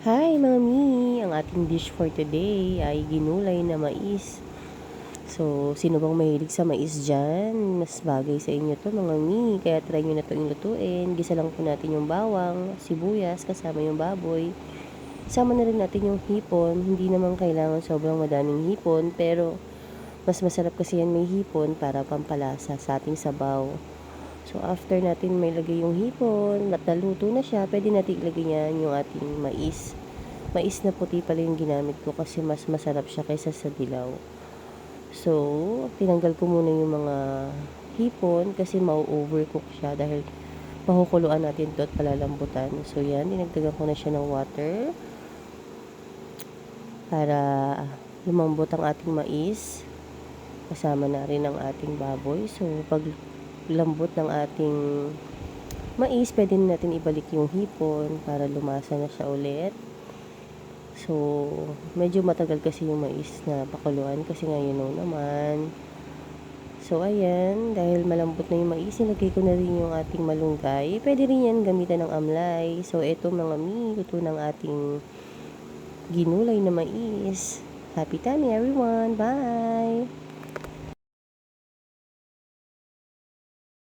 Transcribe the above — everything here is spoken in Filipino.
Hi mami! Ang ating dish for today ay ginulay na mais. So, sino bang mahilig sa mais dyan? Mas bagay sa inyo to mga mi. Kaya try nyo na to lutuin. Gisa lang po natin yung bawang, sibuyas, kasama yung baboy. Sama na rin natin yung hipon. Hindi naman kailangan sobrang madaming hipon, pero mas masarap kasi yan may hipon para pampalasa sa ating sabaw. So, after natin may lagay yung hipon, at naluto na siya, pwede natin ilagay niyan yung ating mais. Mais na puti pala yung ginamit ko kasi mas masarap siya kaysa sa dilaw. So, tinanggal ko muna yung mga hipon kasi mau-overcook siya dahil pakukuluan natin to at palalambutan. So, yan, dinagdagan ko na siya ng water para lumambot ang ating mais. Kasama na rin ang ating baboy. So, pag lambot ng ating mais, pwede na natin ibalik yung hipon para lumasa na siya ulit. So, medyo matagal kasi yung mais na pakuluan kasi ngayon naman. So, ayan, dahil malambot na yung mais, nilagay ko na rin yung ating malunggay. Pwede rin yan gamitan ng amlay. So, eto mga mi, luto ng ating ginulay na mais. Happy time everyone! Bye!